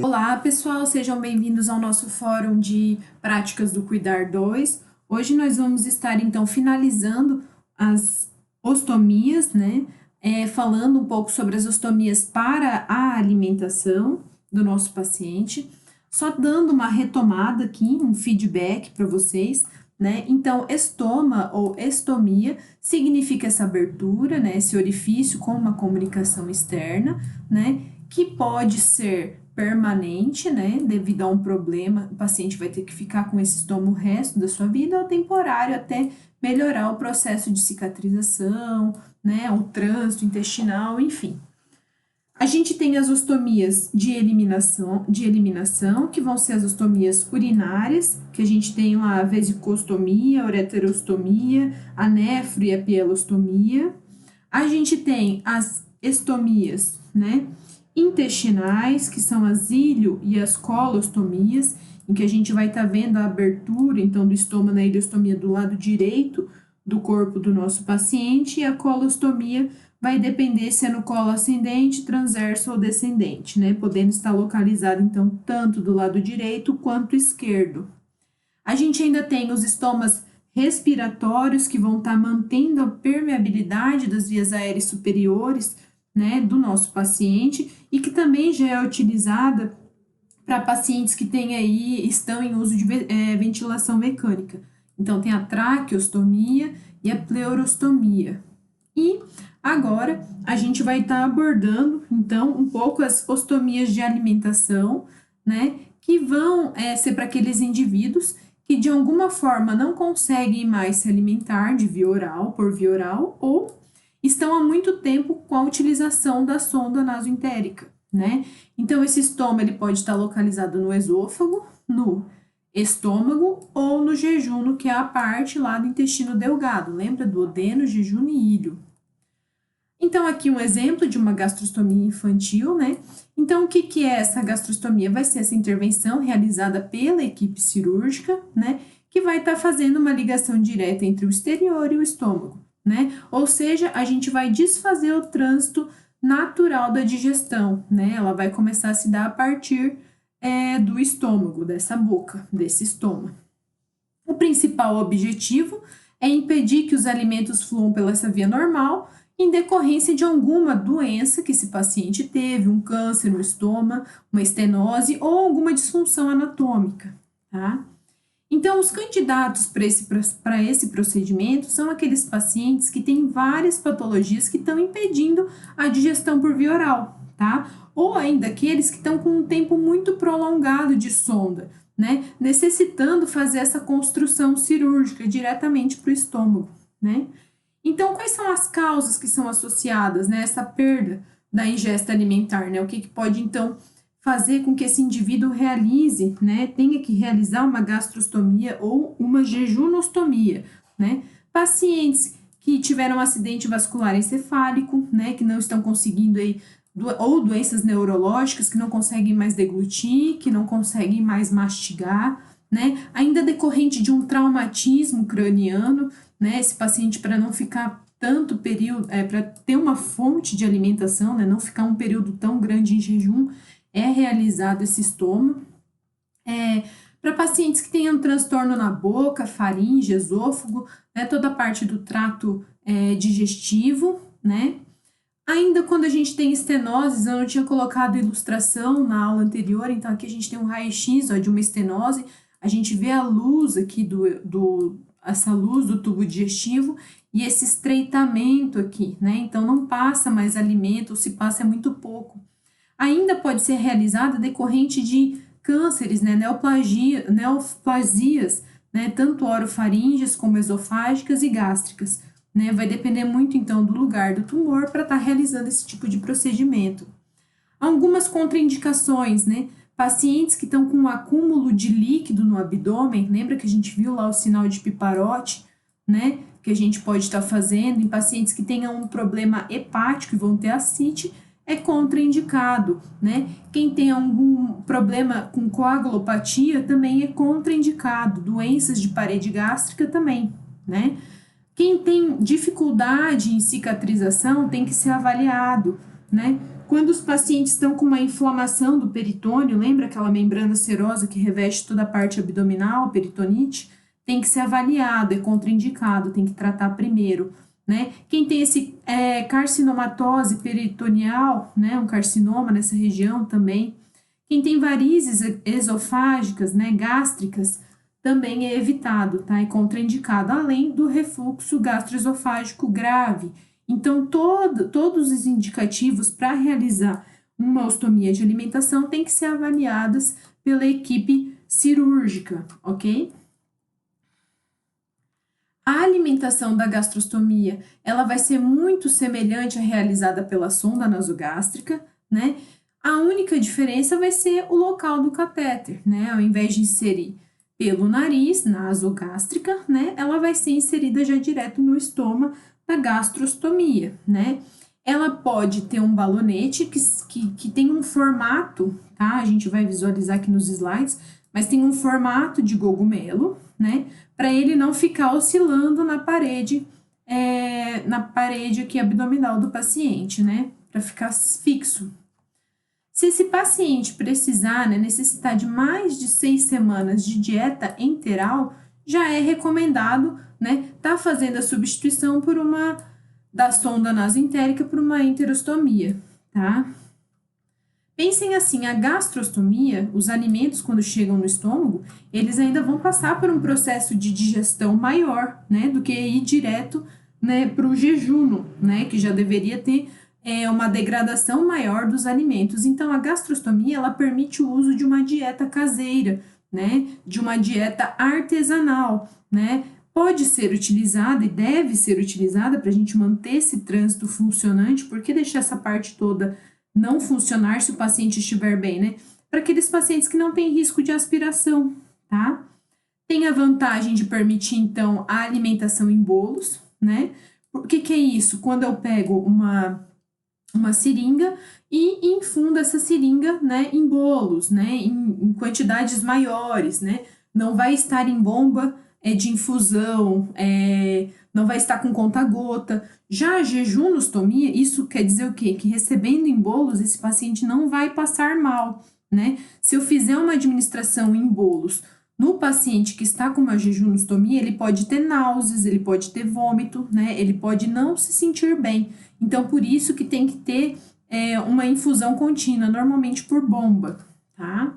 Olá, pessoal, sejam bem-vindos ao nosso Fórum de Práticas do Cuidar 2. Hoje nós vamos estar, então, finalizando as ostomias, né? Falando um pouco sobre as ostomias para a alimentação do nosso paciente. Só dando uma retomada aqui, um feedback para vocês, né? Então, estoma ou estomia significa essa abertura, né? Esse orifício com uma comunicação externa, né? Que pode ser permanente, né? Devido a um problema, o paciente vai ter que ficar com esse estômago o resto da sua vida, ou temporário até melhorar o processo de cicatrização, né? O trânsito intestinal, enfim. A gente tem as ostomias de eliminação, que vão ser as ostomias urinárias, que a gente tem lá a vesicostomia, a ureterostomia, a nefro e a pielostomia. A gente tem as estomias, né, intestinais, que são as ilio e as colostomias, em que a gente vai estar vendo a abertura, então, do estômago na ileostomia do lado direito do corpo do nosso paciente, e a colostomia vai depender se é no colo ascendente, transverso ou descendente, né, podendo estar localizado, então, tanto do lado direito quanto esquerdo. A gente ainda tem os estomas respiratórios, que vão estar mantendo a permeabilidade das vias aéreas superiores, né, do nosso paciente, e que também já é utilizada para pacientes que têm aí, estão em uso de ventilação mecânica. Então, tem a traqueostomia e a pleurostomia. E agora a gente vai estar abordando, então, um pouco as ostomias de alimentação, né, que vão ser para aqueles indivíduos que de alguma forma não conseguem mais se alimentar de via oral, por via oral, ou estão há muito tempo com a utilização da sonda nasoentérica, né? Então, esse estômago ele pode estar localizado no esôfago, no estômago ou no jejuno, que é a parte lá do intestino delgado. Lembra? Duodeno, jejuno e ilho. Então, aqui um exemplo de uma gastrostomia infantil, né? Então, o que é essa gastrostomia? Vai ser essa intervenção realizada pela equipe cirúrgica, né? Que vai estar fazendo uma ligação direta entre o exterior e o estômago, né? Ou seja, a gente vai desfazer o trânsito natural da digestão, né? Ela vai começar a se dar a partir do estômago, dessa boca, desse estômago. O principal objetivo é impedir que os alimentos fluam pela essa via normal em decorrência de alguma doença que esse paciente teve, um câncer no estômago, uma estenose ou alguma disfunção anatômica, tá? Então, os candidatos para esse procedimento são aqueles pacientes que têm várias patologias que estão impedindo a digestão por via oral, tá? Ou ainda aqueles que estão com um tempo muito prolongado de sonda, né? Necessitando fazer essa construção cirúrgica diretamente para o estômago, né? Então, quais são as causas que são associadas, né, a essa perda da ingesta alimentar, né? O que pode, então, fazer com que esse indivíduo realize, né, tenha que realizar uma gastrostomia ou uma jejunostomia, né? Pacientes que tiveram um acidente vascular encefálico, né, que não estão conseguindo aí, ou doenças neurológicas que não conseguem mais deglutir, que não conseguem mais mastigar, né? Ainda decorrente de um traumatismo craniano, né? Esse paciente, para não ficar tanto período, para ter uma fonte de alimentação, né? Não ficar um período tão grande em jejum, é realizado esse estômago. Para pacientes que tenham transtorno na boca, faringe, esôfago, né? Toda a parte do trato digestivo, né? Ainda quando a gente tem estenoses, eu não tinha colocado ilustração na aula anterior, então aqui a gente tem um raio-x de uma estenose, a gente vê a luz aqui essa luz do tubo digestivo e esse estreitamento aqui, né? Então não passa mais alimento, ou se passa é muito pouco. Ainda pode ser realizada decorrente de cânceres, né? Neoplasias, né? Tanto orofaríngeas como esofágicas e gástricas. Né, vai depender muito, então, do lugar do tumor para estar realizando esse tipo de procedimento. Algumas contraindicações, né? Pacientes que estão com um acúmulo de líquido no abdômen, lembra que a gente viu lá o sinal de Piparote, né? Que a gente pode estar fazendo em pacientes que tenham um problema hepático e vão ter ascite, é contraindicado, né? Quem tem algum problema com coagulopatia também é contraindicado, doenças de parede gástrica também, né? Quem tem dificuldade em cicatrização tem que ser avaliado, né? Quando os pacientes estão com uma inflamação do peritônio, lembra aquela membrana serosa que reveste toda a parte abdominal, peritonite? Tem que ser avaliado, é contraindicado, tem que tratar primeiro, né? Quem tem esse carcinomatose peritoneal, né, um carcinoma nessa região também. Quem tem varizes esofágicas, né, gástricas, também é evitado, tá? É contraindicado, além do refluxo gastroesofágico grave. Então, todos os indicativos para realizar uma ostomia de alimentação têm que ser avaliados pela equipe cirúrgica, ok? A alimentação da gastrostomia, ela vai ser muito semelhante à realizada pela sonda nasogástrica, né? A única diferença vai ser o local do catéter, né? Ao invés de inserir pelo nariz, nasogástrica, né? Ela vai ser inserida já direto no estômago da gastrostomia, né? Ela pode ter um balonete que tem um formato, tá? A gente vai visualizar aqui nos slides, mas tem um formato de cogumelo, né? Para ele não ficar oscilando na parede aqui abdominal do paciente, né? Para ficar fixo. Se esse paciente precisar, né, necessitar de mais de 6 semanas de dieta enteral, já é recomendado, né, tá fazendo a substituição da sonda nasoentérica por uma enterostomia, tá? Pensem assim, a gastrostomia, os alimentos quando chegam no estômago, eles ainda vão passar por um processo de digestão maior, né, do que ir direto, né, para o jejum, né, que já deveria ter uma degradação maior dos alimentos. Então, a gastrostomia, ela permite o uso de uma dieta caseira, né, de uma dieta artesanal, né, pode ser utilizada e deve ser utilizada para a gente manter esse trânsito funcionante, porque deixar essa parte toda não funcionar se o paciente estiver bem, né? Para aqueles pacientes que não têm risco de aspiração, tá? Tem a vantagem de permitir, então, a alimentação em bolos, né? O que é isso? Quando eu pego uma seringa e infundo essa seringa, né, em bolos, né, em quantidades maiores, né? Não vai estar em bomba de infusão, não vai estar com conta-gota. Já a jejunostomia, isso quer dizer o quê? Que recebendo em bolos, esse paciente não vai passar mal, né? Se eu fizer uma administração em bolos no paciente que está com uma jejunostomia, ele pode ter náuseas, ele pode ter vômito, né? Ele pode não se sentir bem. Então, por isso que tem que ter uma infusão contínua, normalmente por bomba, tá?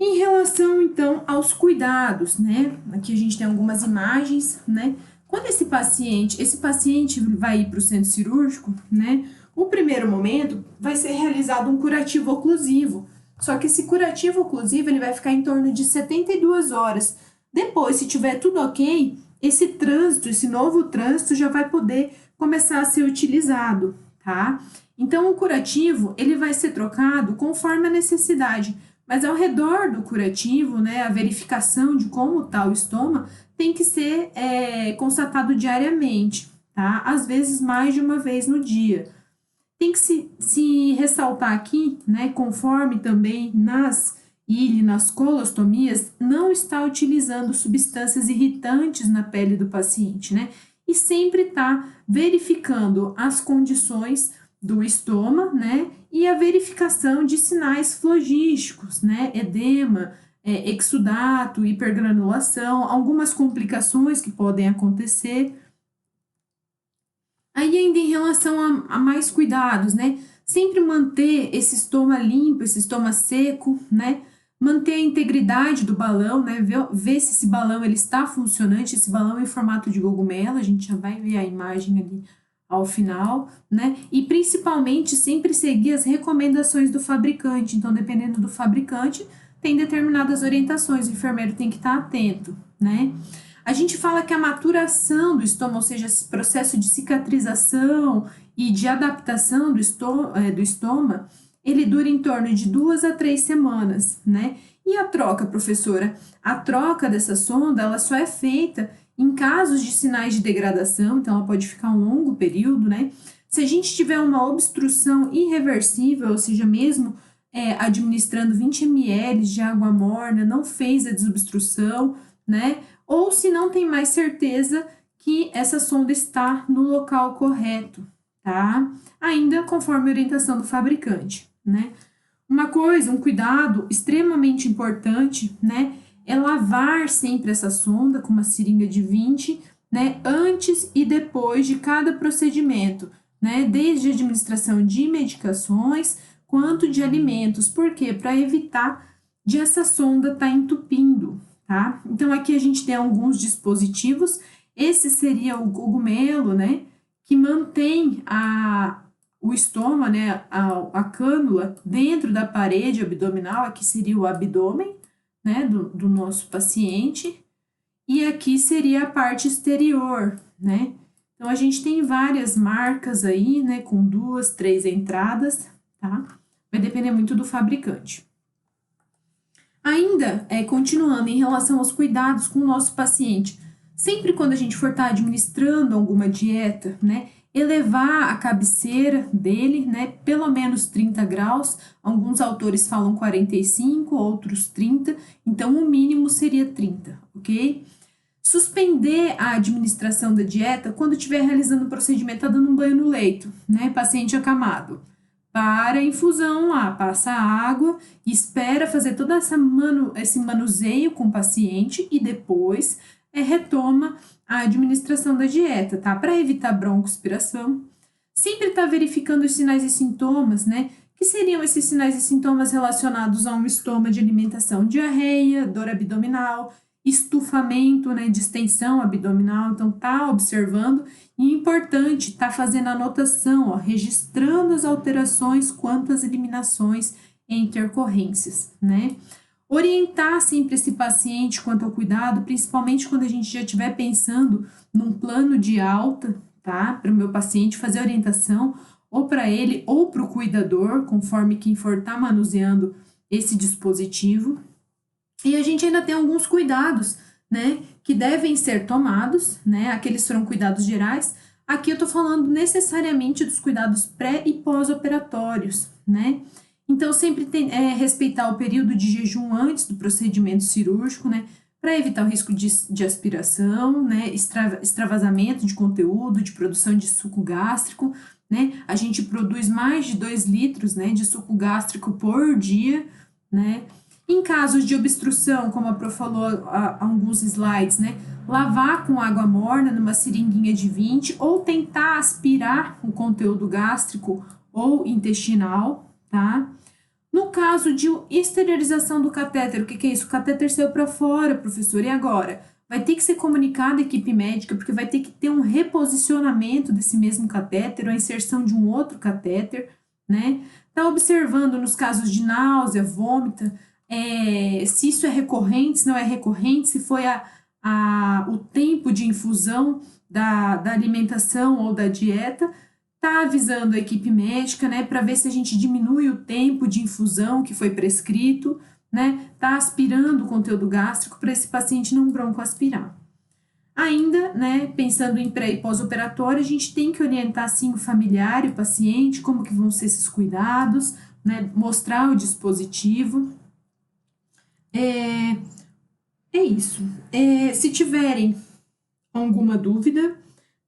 Em relação, então, aos cuidados, né? Aqui a gente tem algumas imagens, né? Quando esse paciente vai ir para o centro cirúrgico, né? O primeiro momento vai ser realizado um curativo oclusivo. Só que esse curativo oclusivo, ele vai ficar em torno de 72 horas. Depois, se tiver tudo ok, esse novo trânsito já vai poder começar a ser utilizado, tá? Então, o curativo, ele vai ser trocado conforme a necessidade. Mas ao redor do curativo, né, a verificação de como está o estômago tem que ser constatado diariamente, tá? Às vezes mais de uma vez no dia. Tem que se ressaltar aqui, né, conforme também nas colostomias, não está utilizando substâncias irritantes na pele do paciente, né? E sempre está verificando as condições do estômago, né? E a verificação de sinais flogísticos, né? Edema, exudato, hipergranulação, algumas complicações que podem acontecer. Aí ainda em relação a mais cuidados, né? Sempre manter esse estômago limpo, esse estômago seco, né? Manter a integridade do balão, né? Ver se esse balão ele está funcionante, esse balão em formato de cogumelo, a gente já vai ver a imagem ali ao final, né? E principalmente sempre seguir as recomendações do fabricante. Então, dependendo do fabricante, tem determinadas orientações, o enfermeiro tem que estar atento, né? A gente fala que a maturação do estômago, ou seja, esse processo de cicatrização e de adaptação do estômago, ele dura em torno de 2 a 3 semanas, né? E a troca, professora? A troca dessa sonda, ela só é feita em casos de sinais de degradação, então ela pode ficar um longo período, né? Se a gente tiver uma obstrução irreversível, ou seja, mesmo administrando 20 ml de água morna, não fez a desobstrução, né? Ou se não tem mais certeza que essa sonda está no local correto, tá? Ainda conforme a orientação do fabricante, né? Um cuidado extremamente importante, né? É lavar sempre essa sonda com uma seringa de 20, né? Antes e depois de cada procedimento, né? Desde a administração de medicações quanto de alimentos. Por quê? Para evitar de essa sonda estar entupindo, tá? Então, aqui a gente tem alguns dispositivos. Esse seria o cogumelo, né? Que mantém o estômago, né, a cânula dentro da parede abdominal, aqui seria o abdômen, né, do nosso paciente, e aqui seria a parte exterior, né. Então, a gente tem várias marcas aí, né, com 2, 3 entradas, tá? Vai depender muito do fabricante. Ainda, continuando em relação aos cuidados com o nosso paciente, sempre quando a gente for estar administrando alguma dieta, né, elevar a cabeceira dele, né, pelo menos 30 graus, alguns autores falam 45, outros 30, então o mínimo seria 30, ok? Suspender a administração da dieta quando estiver realizando o procedimento, tá dando um banho no leito, né, paciente acamado. Para a infusão lá, passa água, espera fazer todo esse manuseio com o paciente e depois retoma a administração da dieta, tá? Para evitar broncoaspiração. Sempre tá verificando os sinais e sintomas, né? Que seriam esses sinais e sintomas relacionados a um estômago de alimentação, diarreia, dor abdominal, estufamento, né, distensão abdominal, então tá observando e importante tá fazendo anotação, ó, registrando as alterações quanto às eliminações e intercorrências, né? Orientar sempre esse paciente quanto ao cuidado, principalmente quando a gente já estiver pensando num plano de alta, tá? Para o meu paciente fazer orientação ou para ele ou para o cuidador, conforme quem for estar manuseando esse dispositivo. E a gente ainda tem alguns cuidados, né, que devem ser tomados, né, aqueles foram cuidados gerais. Aqui eu tô falando necessariamente dos cuidados pré e pós-operatórios, né. Então, sempre respeitar o período de jejum antes do procedimento cirúrgico, né, para evitar o risco de aspiração, né, extravasamento de conteúdo, de produção de suco gástrico, né. A gente produz mais de 2 litros, né, de suco gástrico por dia, né. Em casos de obstrução, como a Pro falou há alguns slides, né? Lavar com água morna numa seringuinha de 20 ou tentar aspirar o conteúdo gástrico ou intestinal, tá? No caso de exteriorização do catéter, o que é isso? O catéter saiu para fora, professor, e agora? Vai ter que ser comunicado à equipe médica, porque vai ter que ter um reposicionamento desse mesmo catéter, ou a inserção de um outro catéter, né? Tá observando nos casos de náusea, vômito, se isso é recorrente, se não é recorrente, se foi o tempo de infusão da alimentação ou da dieta, tá avisando a equipe médica, né, para ver se a gente diminui o tempo de infusão que foi prescrito, né, tá aspirando o conteúdo gástrico para esse paciente não broncoaspirar. Ainda, né, pensando em pré e pós-operatório, a gente tem que orientar, sim, o familiar e o paciente, como que vão ser esses cuidados, né, mostrar o dispositivo. É isso. Se tiverem alguma dúvida,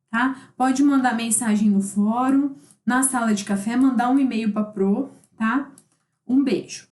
tá? Pode mandar mensagem no fórum, na sala de café, mandar um e-mail para Pro, tá? Um beijo.